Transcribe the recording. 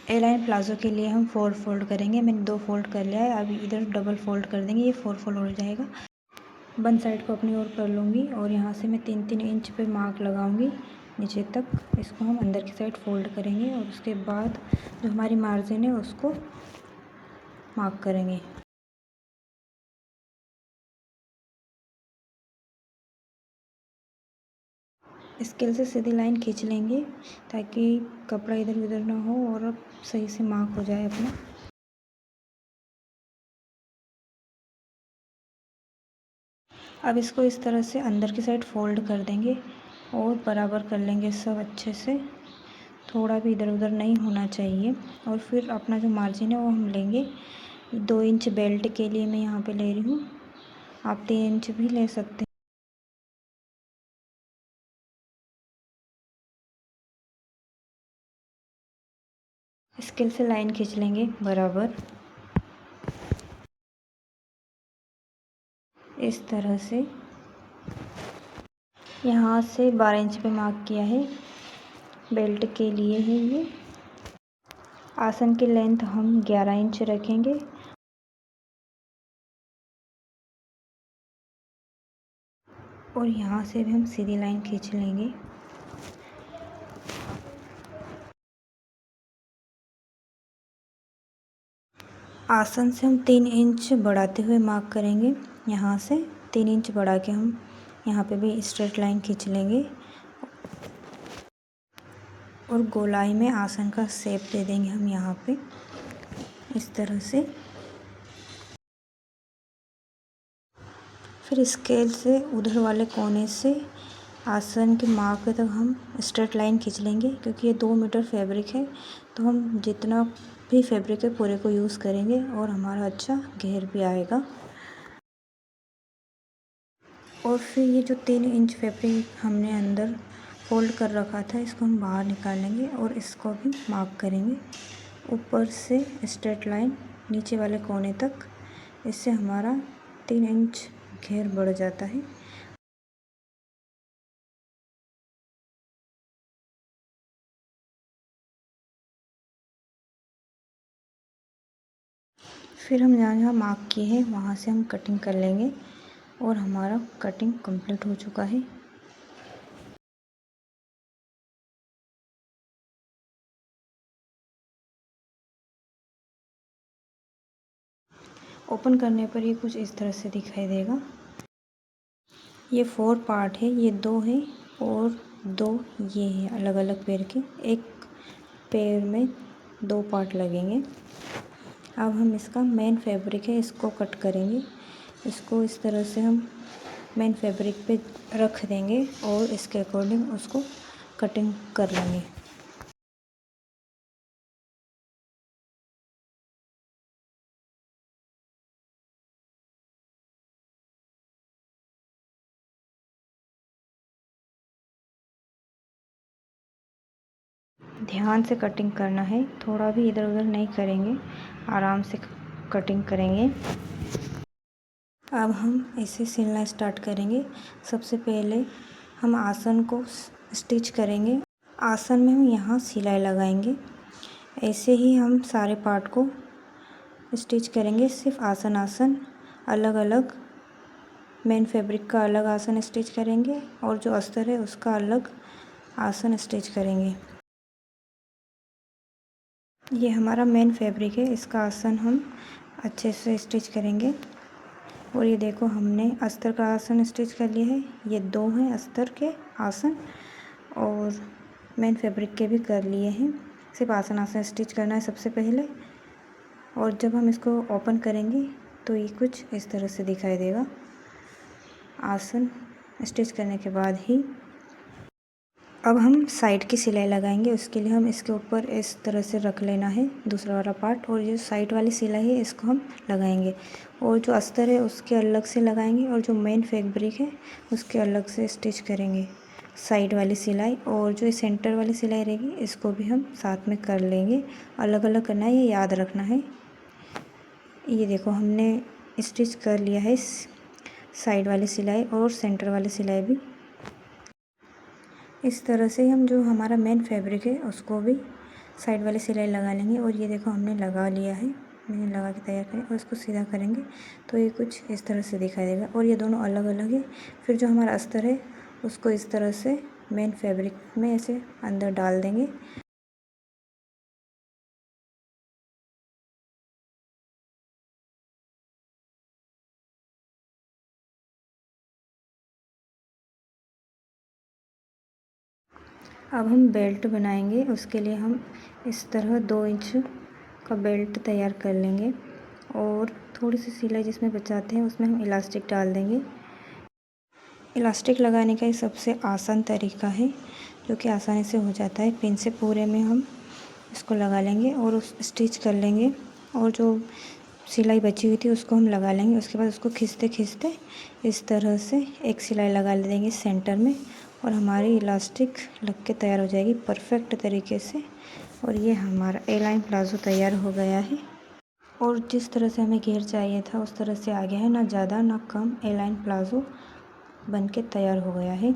ए line palazzo के लिए हम 4 फोल्ड करेंगे। मैंने 2 फोल्ड कर लिया है। अभी इधर डबल फोल्ड कर देंगे, ये 4 फोल्ड हो जाएगा। वन साइड को अपनी ओर कर लूँगी और यहाँ से मैं 3-3 इंच पे मार्क लगाऊँगी नीचे तक। इसको हम अंदर की साइड फोल्ड करेंगे और उसके बाद जो हमारी मार्जिन है उसको मार्क करेंगे। स्केल से सीधी लाइन खींच लेंगे ताकि कपड़ा इधर उधर ना हो और सही से मार्क हो जाए अपना। अब इसको इस तरह से अंदर की साइड फोल्ड कर देंगे और बराबर कर लेंगे सब अच्छे से। थोड़ा भी इधर उधर नहीं होना चाहिए। और फिर अपना जो मार्जिन है वो हम लेंगे 2 इंच बेल्ट के लिए मैं यहाँ पे ले रही हूँ। आप 3 इंच भी ले सकते हैं। स्केल से लाइन खींच लेंगे बराबर इस तरह से। यहाँ से 12 इंच पे मार्क किया है, बेल्ट के लिए है ये। आसन की लेंथ हम 11 इंच रखेंगे। और यहाँ से भी हम सीधी लाइन खींच लेंगे। आसन से हम 3 इंच बढ़ाते हुए मार्क करेंगे। यहाँ से 3 इंच बढ़ा के हम यहाँ पे भी स्ट्रेट लाइन खींच लेंगे और गोलाई में आसन का शेप दे देंगे हम यहाँ पे इस तरह से। फिर स्केल से उधर वाले कोने से आसन के मार्क तक हम स्ट्रेट लाइन खींच लेंगे। क्योंकि ये 2 मीटर फैब्रिक है तो हम जितना भी फैब्रिक है पूरे को यूज़ करेंगे और हमारा अच्छा घेर भी आएगा। और फिर ये जो 3 इंच फैब्रिक हमने अंदर फोल्ड कर रखा था इसको हम बाहर निकालेंगे और इसको भी मार्क करेंगे ऊपर से स्ट्रेट लाइन नीचे वाले कोने तक। इससे हमारा 3 इंच घेर बढ़ जाता है। फिर हम जहाँ जहाँ मार्क किए हैं वहाँ से हम कटिंग कर लेंगे और हमारा कटिंग कंप्लीट हो चुका है। ओपन करने पर ये कुछ इस तरह से दिखाई देगा। ये 4 पार्ट है, ये 2 है और 2 ये है अलग अलग पैर के। एक पैर में 2 पार्ट लगेंगे। अब हम इसका मेन फैब्रिक है इसको कट करेंगे। इसको इस तरह से हम मेन फैब्रिक पे रख देंगे और इसके अकॉर्डिंग उसको कटिंग कर लेंगे। ध्यान से कटिंग करना है, थोड़ा भी इधर उधर नहीं करेंगे, आराम से कटिंग करेंगे। अब हम इसे सिलना स्टार्ट करेंगे। सबसे पहले हम आसन को स्टिच करेंगे। आसन में हम यहाँ सिलाई लगाएंगे। ऐसे ही हम सारे पार्ट को स्टिच करेंगे। सिर्फ आसन आसन अलग अलग, मेन फैब्रिक का अलग आसन स्टिच करेंगे और जो अस्तर है उसका अलग आसन स्टिच करेंगे। ये हमारा मेन फैब्रिक है, इसका आसन हम अच्छे से स्टिच करेंगे। और ये देखो हमने अस्तर का आसन स्टिच कर लिया है। ये 2 हैं अस्तर के आसन और मेन फैब्रिक के भी कर लिए हैं। सिर्फ आसन आसन स्टिच करना है सबसे पहले। और जब हम इसको ओपन करेंगे तो ये कुछ इस तरह से दिखाई देगा। आसन स्टिच करने के बाद ही अब हम साइड की सिलाई लगाएंगे। उसके लिए हम इसके ऊपर इस तरह से रख लेना है दूसरा वाला पार्ट और जो साइड वाली सिलाई है इसको हम लगाएंगे। और जो अस्तर है उसके अलग से लगाएंगे और जो मेन फैब्रिक है उसके अलग से स्टिच करेंगे साइड वाली सिलाई। और जो सेंटर वाली सिलाई रहेगी इसको भी हम साथ में कर लेंगे। अलग अलग करना है, ये याद रखना है। ये देखो हमने स्टिच कर लिया है साइड वाली सिलाई और सेंटर वाली सिलाई भी। इस तरह से हम जो हमारा मेन फैब्रिक है उसको भी साइड वाली सिलाई लगा लेंगे। और ये देखो हमने लगा लिया है, मैंने लगा के तैयार करें और इसको सीधा करेंगे तो ये कुछ इस तरह से दिखाई देगा। और ये दोनों अलग अलग है। फिर जो हमारा अस्तर है उसको इस तरह से मेन फैब्रिक में ऐसे अंदर डाल देंगे। अब हम बेल्ट बनाएंगे। उसके लिए हम इस तरह 2 इंच का बेल्ट तैयार कर लेंगे और थोड़ी सी सिलाई जिसमें बचाते हैं उसमें हम इलास्टिक डाल देंगे। इलास्टिक लगाने का ये सबसे आसान तरीका है जो कि आसानी से हो जाता है। पिन से पूरे में हम इसको लगा लेंगे और उस स्टिच कर लेंगे और जो सिलाई बची हुई थी उसको हम लगा लेंगे। उसके बाद उसको खींचते खींचते इस तरह से एक सिलाई लगा देंगे सेंटर में और हमारी इलास्टिक लग के तैयार हो जाएगी परफेक्ट तरीके से। और ये हमारा ए लाइन प्लाज़ो तैयार हो गया है और जिस तरह से हमें घेर चाहिए था उस तरह से आ गया है, ना ज़्यादा ना कम। ए लाइन प्लाज़ो बन के तैयार हो गया है।